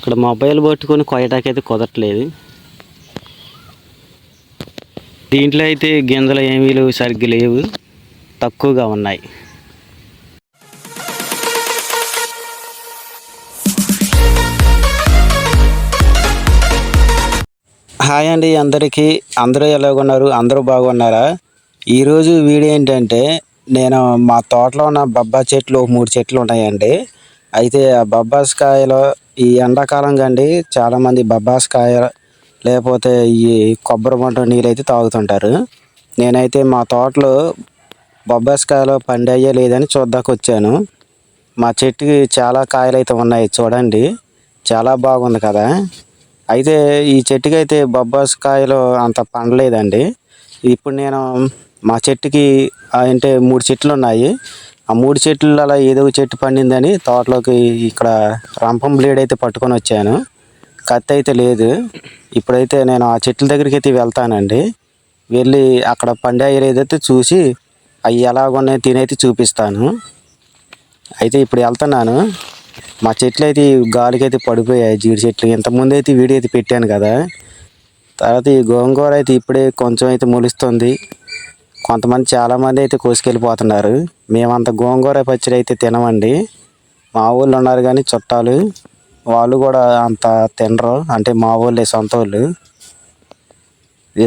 ఇక్కడ మొబైల్ పట్టుకొని కొయ్యటాకైతే కుదరట్లేదు. దీంట్లో అయితే గింజలు ఏమీ లేవు, సరిగ్గా లేవు, తక్కువగా ఉన్నాయి. హాయ్ అండి అందరికీ. అందరూ ఎలాగున్నారు? అందరూ బాగున్నారా? ఈరోజు వీడియో ఏంటంటే, నేను మా తోటలో ఉన్న బొబ్బాయి చెట్లు 3 చెట్లు ఉన్నాయండి. అయితే ఆ బొబ్బాయికాయలు ఈ ఎండాకాలం కండి చాలామంది బొబ్బాయికాయ లేకపోతే ఈ కొబ్బరి బొండ నీళ్ళు అయితే తాగుతుంటారు. నేనైతే మా తోటలో బొబ్బాయికాయలు పండాయో లేదని చూద్దాకు వచ్చాను. మా చెట్టుకి చాలా కాయలు అయితే ఉన్నాయి చూడండి, చాలా బాగుంది కదా. అయితే ఈ చెట్టుకి అయితే బొబ్బాయికాయలు అంత పండలేదండి. ఇప్పుడు నేను మా చెట్టుకి అంటే 3 చెట్లు ఉన్నాయి. ఆ 3 చెట్లలో ఏదో చెట్టు పండిందని తోటలోకి ఇక్కడ రంపం బ్లేడ్ అయితే పట్టుకొని వచ్చాను. కత్తి అయితే లేదు. ఇప్పుడైతే నేను ఆ చెట్ల దగ్గరికి అయితే వెళ్తానండి. వెళ్ళి అక్కడ పండాయి ఏదైతే చూసి అవి ఎలాగున్నాయో తినైతే చూపిస్తాను. అయితే ఇప్పుడు వెళ్తున్నాను. మా చెట్లు అయితే గాలికి అయితే పడిపోయాయి, జీడి చెట్లు. ఇంతకుముందు అయితే వీడియో అయితే పెట్టాను కదా. తర్వాత ఈ గోంగూర అయితే ఇప్పుడే కొంచెం అయితే మొలుస్తుంది. కొంతమంది చాలామంది అయితే కోసుకెళ్ళిపోతున్నారు. మేమంత గోంగూర పచ్చడి అయితే తినమండి. మా ఊళ్ళు ఉన్నారు కానీ చుట్టాలు, వాళ్ళు కూడా అంత తినరు. అంటే మా ఊళ్ళే, సొంత వాళ్ళు.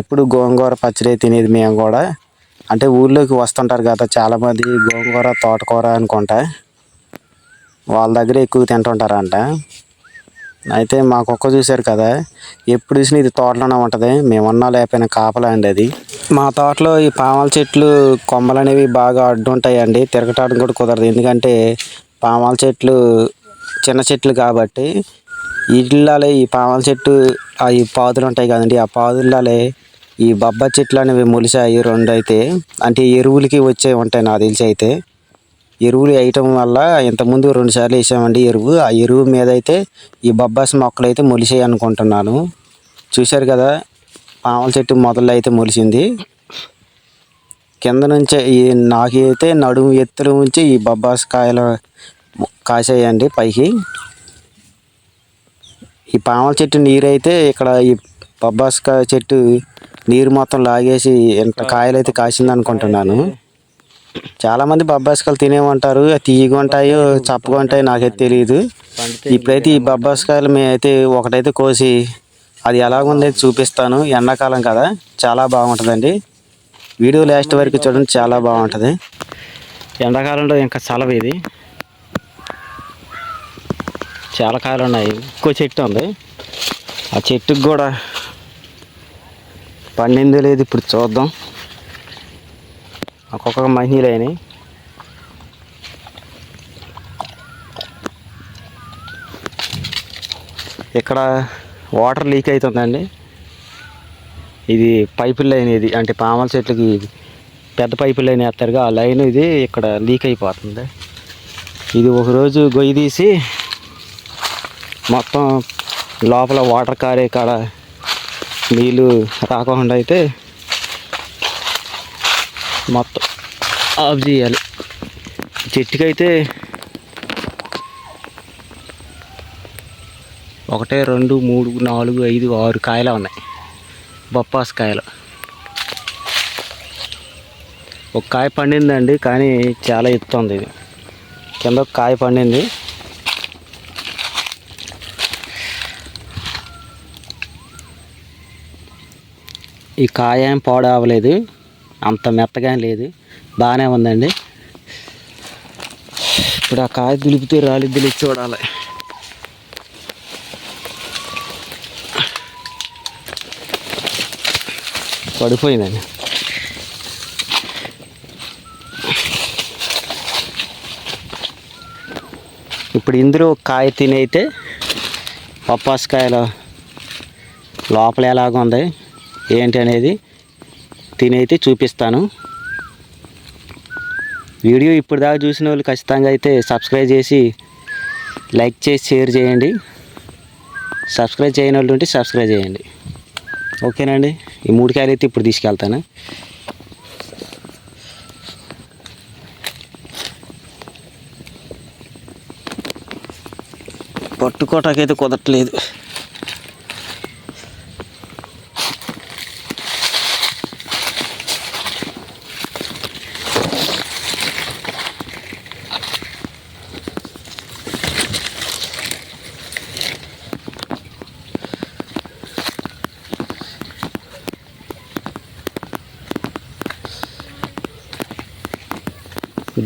ఎప్పుడు గోంగూర పచ్చడి తినేది మేము కూడా. అంటే ఊళ్ళోకి వస్తుంటారు కదా చాలామంది, గోంగూర తోటకూర అనుకుంటా, వాళ్ళ దగ్గర ఎక్కువ తింటుంటారంట. అయితే మా కుక్క చూశారు కదా, ఎప్పుడు చూసినా ఇది తోటలోనే ఉంటుంది. మేమున్నా లేకపోయినా కాపలా అండి అది. మా తోటలో ఈ పామాల చెట్లు కొమ్మలు అనేవి బాగా అడ్డు ఉంటాయండి, తిరగటానికి కూడా కుదరదు. ఎందుకంటే పామాల చెట్లు చిన్న చెట్లు కాబట్టి ఇళ్ళలో ఈ పామాల చెట్టు అవి పాదులు ఉంటాయి కదండి, ఆ పాదులలో ఈ బొబ్బాయి చెట్లు అనేవి మొలిసాయి 2 అయితే. అంటే ఎరువులకి వచ్చే ఉంటాయి నాకు తెలిసి. అయితే ఎరువులు వేయటం వల్ల ఇంతకుముందు 2 సార్లు వేసామండి ఎరువు. ఆ ఎరువు మీద అయితే ఈ బొబ్బాయి మొక్కలు అయితే మొలిసాయి అనుకుంటున్నాను. చూశారు కదా, పాముల చెట్టు మొదలు అయితే మొలిసింది. కింద నుంచే ఈ నాకు అయితే నడుము ఎత్తుల నుంచి ఈ బొబ్బాయి కాయలు కాసాయండి పైకి. ఈ పాముల చెట్టు నీరు అయితే ఇక్కడ ఈ బొబ్బాయి చెట్టు నీరు మొత్తం లాగేసి ఎంత కాయలు అయితే కాసింది అనుకుంటున్నాను. చాలామంది బొబ్బాయికాయలు తినేమంటారు, తీయగా ఉంటాయో చప్పగా ఉంటాయో నాకైతే తెలియదు. ఇప్పుడైతే ఈ బొబ్బాయికాయలు మేమైతే ఒకటైతే కోసి అది ఎలాగుందో చూపిస్తాను. ఎండాకాలం కదా, చాలా బాగుంటుందండి. వీడియో లాస్ట్ వరకు చూడండి, చాలా బాగుంటుంది. ఎండాకాలంలో ఇంకా చలవ ఇది. చాలా కాయలు ఉన్నాయి. ఇంకో చెట్టు ఉంది, ఆ చెట్టుకు కూడా పండిందో లేదు ఇప్పుడు చూద్దాం. ఒక్కొక్క మహిళలు అయినాయి. ఇక్కడ వాటర్ లీక్ అవుతుందండి. ఇది పైపు లైన్, ఇది అంటే పామాల చెట్లకి పెద్ద పైపు లైన్ వేస్తారుగా, ఆ లైన్ ఇది ఇక్కడ లీక్ అయిపోతుంది. ఇది ఒకరోజు గొయ్యి తీసి మొత్తం లోపల వాటర్ కారే కాడ నీళ్ళు రాకుండా అయితే మొత్తం ఆఫ్ చేయాలి. చెట్టుకైతే 1 2 3 4 5 6 కాయలు ఉన్నాయి బొప్పాయికాయలు. ఒక కాయ పండిందండి, కానీ చాలా ఎత్తుంది. ఇది కింద ఒక కాయ పండింది. ఈ కాయ ఏం పాడు అవ్వలేదు, అంత మెత్తగా లేదు, బాగానే ఉందండి. ఇప్పుడు ఆ కాయ దులిపితే రాలిద్దులు చూడాలి. పడిపోయిందండి. ఇప్పుడు ఇందులో కాయ తినైతే బొప్పాయికాయలు లోపల ఎలాగుంది ఏంటి అనేది తినైతే చూపిస్తాను. వీడియో ఇప్పుడు దాకా చూసిన వాళ్ళు ఖచ్చితంగా అయితే సబ్స్క్రైబ్ చేసి లైక్ చేసి షేర్ చేయండి. సబ్స్క్రైబ్ చేయని వాళ్ళు ఉంటే సబ్స్క్రైబ్ చేయండి. ఓకేనండి. ఈ 3 కాయలు అయితే ఇప్పుడు తీసుకెళ్తాను. పట్టుకోవటాకైతే కుదరట్లేదు.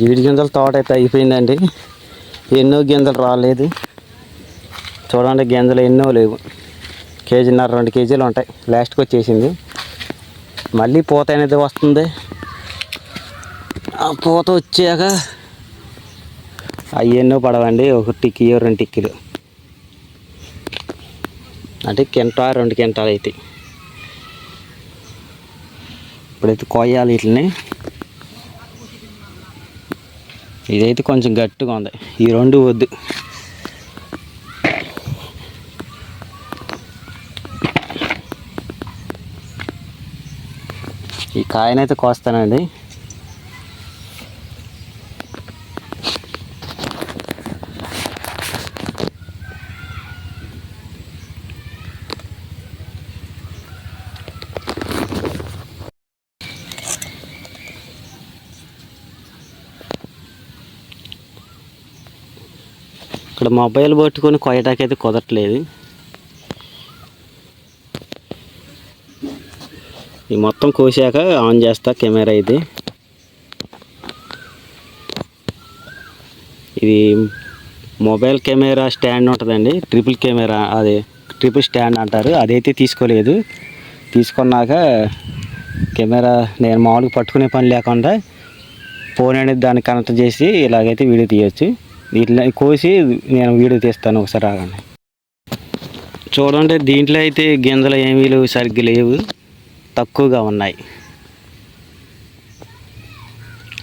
జీడి గింజల తోట అయితే అయిపోయిందండి. ఎన్నో గింజలు రాలేదు చూడండి. గింజలు ఎన్నో లేవు. కేజీన్నర 2 కేజీలు ఉంటాయి. లాస్ట్కి వచ్చేసింది. మళ్ళీ పూత అనేది వస్తుంది. ఆ పూత వచ్చాక అవి ఎన్నో పడవండి. 1 టిక్కీ 2 టిక్కీలు అంటే కింటా 2 కింటాలు అయితే. ఇప్పుడైతే కొయ్యాలి వీటిని. ఇదైతే కొంచెం గట్టిగా ఉంది. ఈ 2 వద్దు. ఈ కాయనైతే కోస్తానండి. ఇక్కడ మొబైల్ పట్టుకొని కొయ్యటాకైతే కుదరట్లేదు. ఈ మొత్తం కోసాక ఆన్ చేస్తా కెమెరా. ఇది మొబైల్ కెమెరా స్టాండ్ ఉంటుందండి. ట్రిపుల్ కెమెరా, అది ట్రిపుల్ స్టాండ్ అంటారు. అదైతే తీసుకోలేదు. తీసుకున్నాక కెమెరా నేను మామూలుగా పట్టుకునే పని లేకుండా ఫోన్ అనేది దాన్ని కనెక్ట్ చేసి ఇలాగైతే వీడియో తీయచ్చు. ఇట్లా కోసి నేను వీడియో తీస్తాను. ఒకసారి ఆగండి. చూడండి, దీంట్లో అయితే గింజలు ఏమీ లేవు, సరిగ్గా లేవు, తక్కువగా ఉన్నాయి.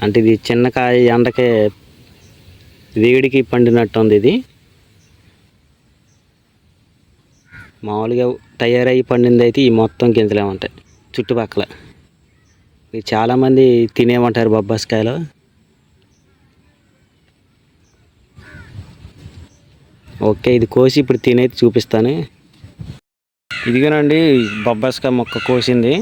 అంటే ఇది చిన్న కాయ, ఎండకే వేడికి పండినట్టు ఉంది. ఇది మామూలుగా తయారయ్యి పండింది అయితే ఈ మొత్తం గింజలే ఉంటాయి చుట్టుపక్కల. ఇది చాలామంది తినేమంటారు బొబ్బాస్కాయలు. ఓకే, ఇది కోసి ఇప్పుడు తినేది చూపిస్తాను. ఇదిగోనండి బొబ్బాస్కాయ మొక్క కోసింది.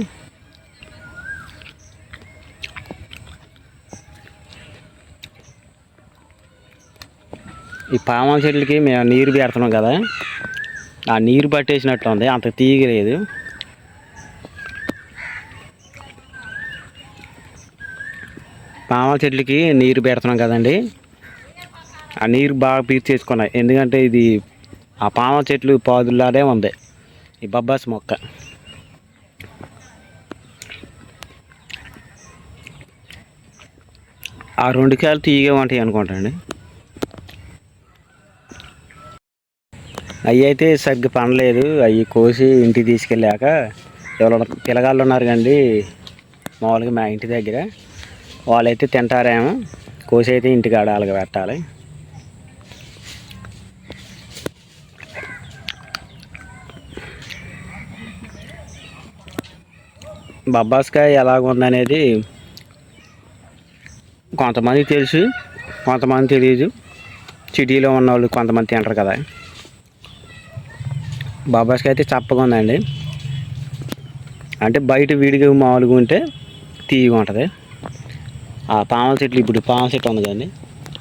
ఈ పామాల చెట్లకి మేము నీరు పెడుతున్నాం కదా, ఆ నీరు పట్టేసినట్టు ఉంది. అంత తీయలేదు. పామాల చెట్లకి నీరు పెడుతున్నాం కదండి, ఆ నీరు బాగా పీల్చేసుకున్నాయి. ఎందుకంటే ఇది ఆ పామ చెట్లు పాదులానే ఉంది ఈ బొబ్బాస్ మొక్క. ఆ 2 కాయలు తీయగా ఉంటాయి అనుకుంటాండి. అవి అయితే సరిగ్గా పండలేదు. అవి కోసి ఇంటికి తీసుకెళ్ళాక ఎవరైనా పిల్లగాళ్ళు ఉన్నారు కండి మామూలుగా మా ఇంటి దగ్గర, వాళ్ళైతే తింటారేమో. కోసి అయితే ఇంటికి ఆడాలిగా పెట్టాలి. బొబ్బాస్కాయ ఎలాగుందనేది కొంతమంది తెలుసు, కొంతమంది తెలియదు. సిటీలో ఉన్న వాళ్ళు కొంతమంది తింటారు కదా. బొబ్బాస్కాయ అయితే చప్పగా ఉందండి. అంటే బయట విడిగా మామూలుగా ఉంటే తీయగా ఉంటుంది. ఆ పాముల చెట్లు, ఇప్పుడు పాముల చెట్టు ఉంది కదండి,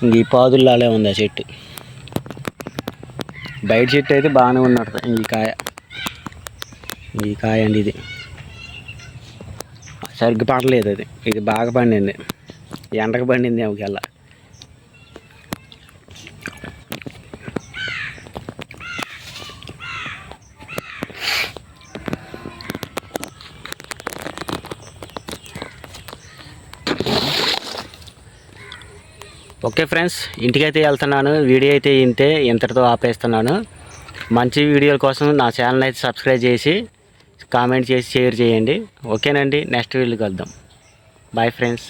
ఇంక ఈ పాదుల్లాలే ఉంది ఆ చెట్టు. బయట చెట్టు అయితే బాగానే ఉన్నట్టు. ఈ కాయ అండి, ఇది సరిగ్గా పండలేదు. ఇది బాగా పండింది. ఎండకు పండింది ఒకవేళ. ఓకే ఫ్రెండ్స్, ఇంటికైతే వెళ్తున్నాను. వీడియో అయితే ఇంతటితో ఆపేస్తున్నాను. మంచి వీడియోల కోసం నా ఛానల్ అయితే సబ్స్క్రైబ్ చేసి కామెంట్ చేసి షేర్ చేయండి. ఓకేనండి, నెక్స్ట్ వీడియోకి కలుద్దాం. Bye friends.